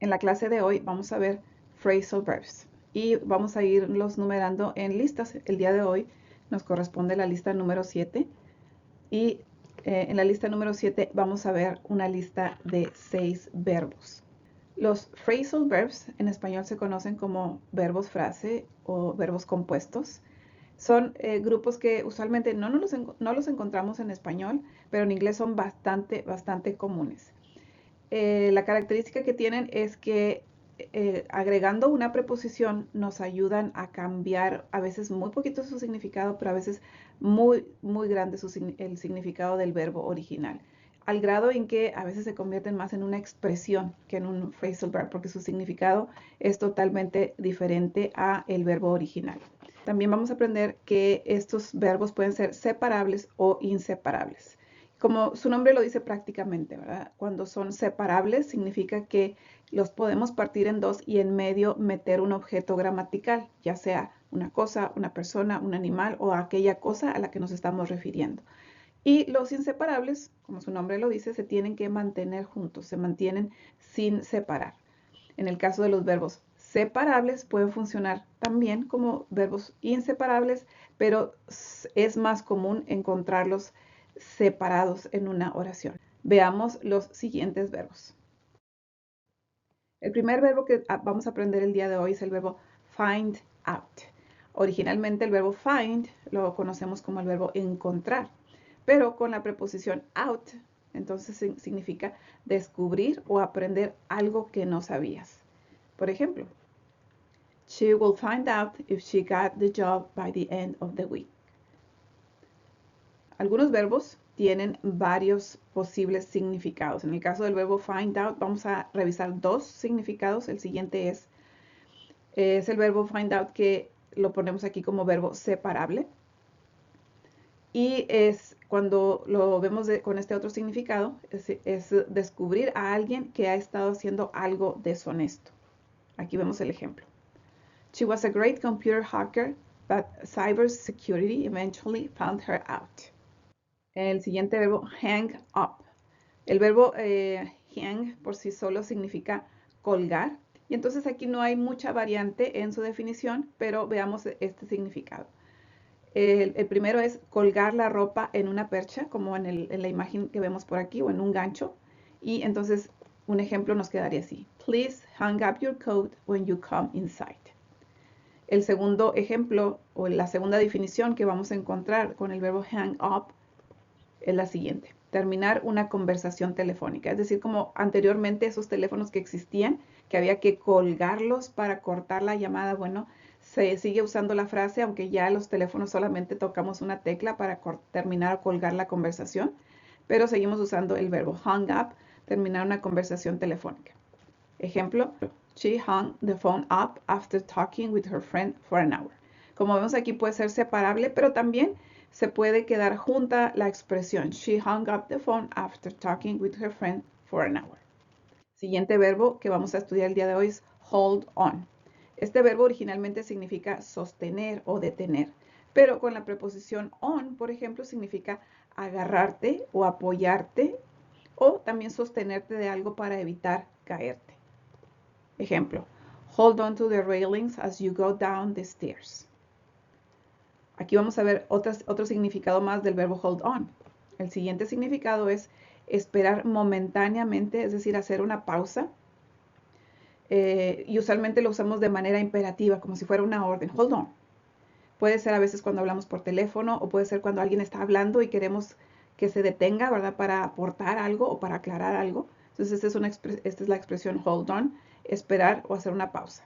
En la clase de hoy vamos a ver phrasal verbs y vamos a irlos numerando en listas. El día de hoy nos corresponde la lista número 7 y en la lista número 7 vamos a ver una lista de 6 verbos. Los phrasal verbs en español se conocen como verbos frase o verbos compuestos. Son grupos que usualmente no los encontramos en español, pero en inglés son bastante comunes. La característica que tienen es que agregando una preposición nos ayudan a cambiar a veces muy poquito su significado, pero a veces muy grande el significado del verbo original, al grado en que a veces se convierten más en una expresión que en un phrasal verb, porque su significado es totalmente diferente a el verbo original. También vamos a aprender que estos verbos pueden ser separables o inseparables. Como su nombre lo dice prácticamente, ¿verdad? Cuando son separables significa que los podemos partir en dos y en medio meter un objeto gramatical, ya sea una cosa, una persona, un animal o aquella cosa a la que nos estamos refiriendo. Y los inseparables, como su nombre lo dice, se tienen que mantener juntos, se mantienen sin separar. En el caso de los verbos separables pueden funcionar también como verbos inseparables, pero es más común encontrarlos separados en una oración. Veamos los siguientes verbos. El primer verbo que vamos a aprender el día de hoy es el verbo find out. Originalmente el verbo find lo conocemos como el verbo encontrar, pero con la preposición out, entonces significa descubrir o aprender algo que no sabías. Por ejemplo, she will find out if she got the job by the end of the week. Algunos verbos tienen varios posibles significados. En el caso del verbo find out, vamos a revisar dos significados. El siguiente es el verbo find out, que lo ponemos aquí como verbo separable. Y es cuando lo vemos con este otro significado, es descubrir a alguien que ha estado haciendo algo deshonesto. Aquí vemos el ejemplo. She was a great computer hacker, but cybersecurity eventually found her out. El siguiente verbo, hang up. El verbo hang por sí solo significa colgar. Y entonces aquí no hay mucha variante en su definición, pero veamos este significado. El primero es colgar la ropa en una percha, como en la imagen que vemos por aquí, o en un gancho. Y entonces un ejemplo nos quedaría así. Please hang up your coat when you come inside. El segundo ejemplo, o la segunda definición que vamos a encontrar con el verbo hang up, es la siguiente: terminar una conversación telefónica. Es decir, como anteriormente esos teléfonos que existían, que había que colgarlos para cortar la llamada. Bueno, se sigue usando la frase, aunque ya los teléfonos solamente tocamos una tecla para terminar o colgar la conversación, pero seguimos usando el verbo hang up, terminar una conversación telefónica. Ejemplo, she hung the phone up after talking with her friend for an hour. Como vemos aquí, puede ser separable, pero también se puede quedar junta la expresión she hung up the phone after talking with her friend for an hour. Siguiente verbo que vamos a estudiar el día de hoy es hold on. Este verbo originalmente significa sostener o detener, pero con la preposición on, por ejemplo, significa agarrarte o apoyarte, o también sostenerte de algo para evitar caerte. Ejemplo, hold on to the railings as you go down the stairs. Aquí vamos a ver otro significado más del verbo hold on. El siguiente significado es esperar momentáneamente, es decir, hacer una pausa. Y usualmente lo usamos de manera imperativa, como si fuera una orden. Hold on. Puede ser a veces cuando hablamos por teléfono, o puede ser cuando alguien está hablando y queremos que se detenga, ¿verdad? Para aportar algo o para aclarar algo. Entonces, esta es la expresión hold on, esperar o hacer una pausa.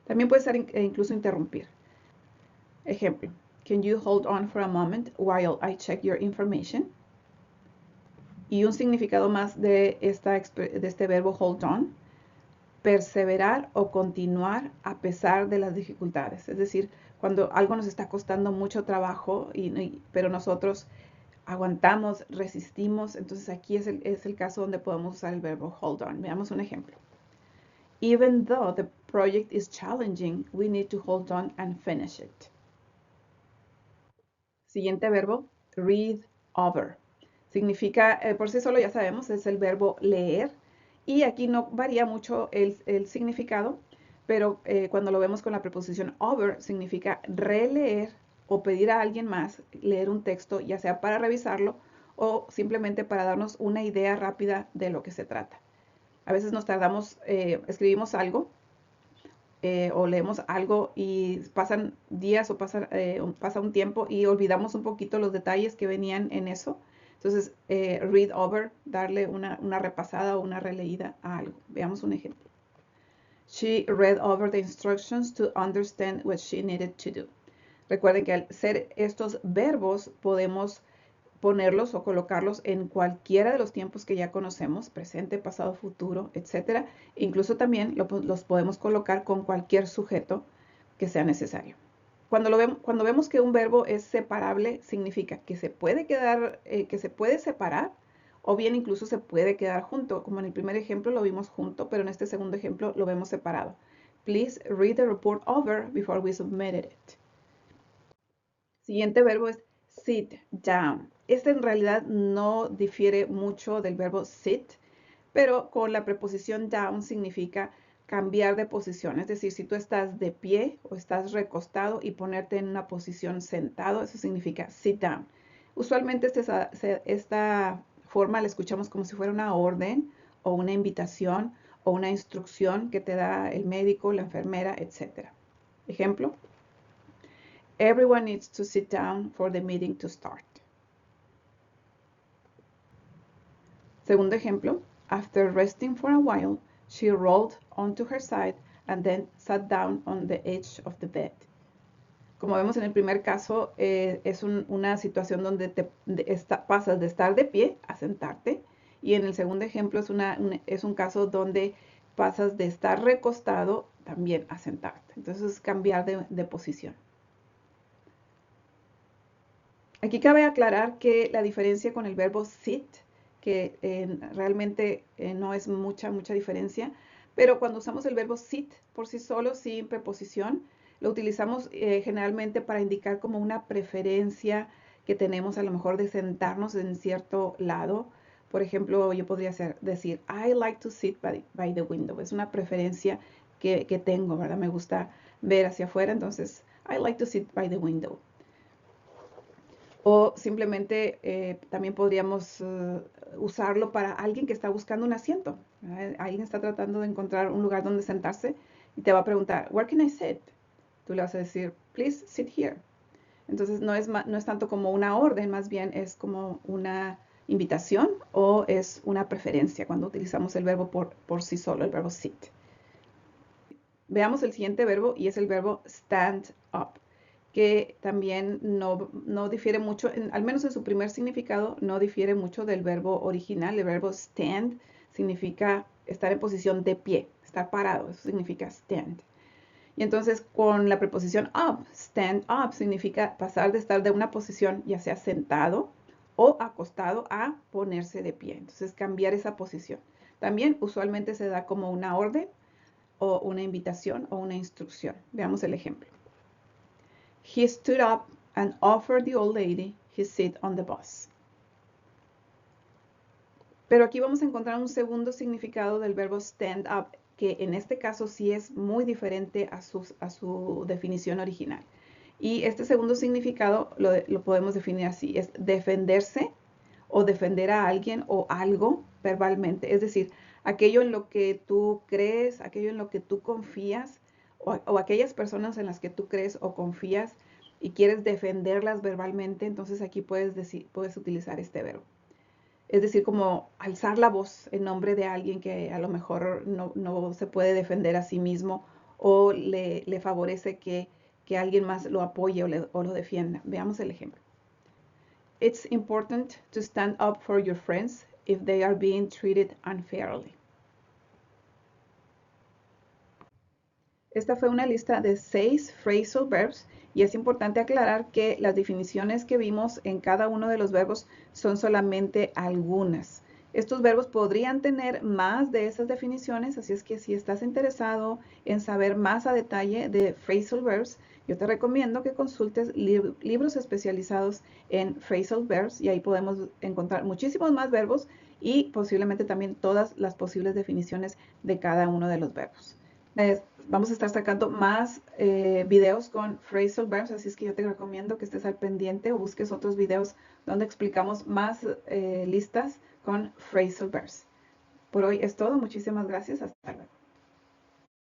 También puede ser incluso interrumpir. Ejemplo, can you hold on for a moment while I check your information? Y un significado más de este verbo hold on: perseverar o continuar a pesar de las dificultades. Es decir, cuando algo nos está costando mucho trabajo, pero nosotros aguantamos, resistimos, entonces aquí es el caso donde podemos usar el verbo hold on. Veamos un ejemplo. Even though the project is challenging, we need to hold on and finish it. Siguiente verbo, read over. Significa, por sí solo ya sabemos, es el verbo leer, Y aquí no varía mucho el significado, pero cuando lo vemos con la preposición over, significa releer o pedir a alguien más leer un texto, ya sea para revisarlo o simplemente para darnos una idea rápida de lo que se trata. A veces nos tardamos, escribimos algo o leemos algo y pasan días o pasa un tiempo y olvidamos un poquito los detalles que venían en eso. Entonces, read over, darle una repasada o una releída a algo. Veamos un ejemplo. She read over the instructions to understand what she needed to do. Recuerden que al ser estos verbos podemos ponerlos o colocarlos en cualquiera de los tiempos que ya conocemos, presente, pasado, futuro, etc. Incluso también los podemos colocar con cualquier sujeto que sea necesario. Cuando vemos que un verbo es separable, significa que se puede quedar, que se puede separar, o bien incluso se puede quedar junto. Como en el primer ejemplo lo vimos junto, pero en este segundo ejemplo lo vemos separado. Please read the report over before we submitted it. Siguiente verbo es sit down. Este en realidad no difiere mucho del verbo sit, pero con la preposición down significa cambiar de posición. Es decir, si tú estás de pie o estás recostado y ponerte en una posición sentado, eso significa sit down. Usualmente esta forma la escuchamos como si fuera una orden o una invitación o una instrucción que te da el médico, la enfermera, etc. Ejemplo. Everyone needs to sit down for the meeting to start. Segundo ejemplo. After resting for a while, she rolled onto her side and then sat down on the edge of the bed. Como vemos en el primer caso, es una situación donde pasas de estar de pie a sentarte. Y en el segundo ejemplo es un caso donde pasas de estar recostado también a sentarte. Entonces es cambiar de posición. Aquí cabe aclarar que la diferencia con el verbo sit, que realmente no es mucha diferencia, pero cuando usamos el verbo sit por sí solo, sin preposición, lo utilizamos generalmente para indicar como una preferencia que tenemos a lo mejor de sentarnos en cierto lado. Por ejemplo, yo podría decir, I like to sit by the window. Es una preferencia que tengo, ¿verdad? Me gusta ver hacia afuera, entonces, I like to sit by the window. O simplemente también podríamos usarlo para alguien que está buscando un asiento. Alguien está tratando de encontrar un lugar donde sentarse y te va a preguntar, where can I sit? Tú le vas a decir, please sit here. Entonces no es tanto como una orden, más bien es como una invitación o es una preferencia cuando utilizamos el verbo por sí solo, el verbo sit. Veamos el siguiente verbo y es el verbo stand up, que también no difiere mucho, al menos en su primer significado, no difiere mucho del verbo original. El verbo stand significa estar en posición de pie, estar parado, eso significa stand. Y entonces con la preposición up, stand up, significa pasar de estar de una posición, ya sea sentado o acostado, a ponerse de pie. Entonces cambiar esa posición. También usualmente se da como una orden o una invitación o una instrucción. Veamos el ejemplo. He stood up and offered the old lady his seat on the bus. Pero aquí vamos a encontrar un segundo significado del verbo stand up, que en este caso sí es muy diferente a su definición original. Y este segundo significado lo podemos definir así, es defenderse o defender a alguien o algo verbalmente. Es decir, aquello en lo que tú crees, aquello en lo que tú confías, o aquellas personas en las que tú crees o confías y quieres defenderlas verbalmente, entonces aquí puedes utilizar este verbo. Es decir, como alzar la voz en nombre de alguien que a lo mejor no se puede defender a sí mismo o le favorece que alguien más lo apoye o lo defienda. Veamos el ejemplo. It's important to stand up for your friends if they are being treated unfairly. Esta fue una lista de 6 phrasal verbs y es importante aclarar que las definiciones que vimos en cada uno de los verbos son solamente algunas. Estos verbos podrían tener más de esas definiciones, así es que si estás interesado en saber más a detalle de phrasal verbs, yo te recomiendo que consultes libros especializados en phrasal verbs y ahí podemos encontrar muchísimos más verbos y posiblemente también todas las posibles definiciones de cada uno de los verbos. Vamos a estar sacando más videos con phrasal verbs, así es que yo te recomiendo que estés al pendiente o busques otros videos donde explicamos más listas con phrasal verbs. Por hoy es todo. Muchísimas gracias. Hasta luego.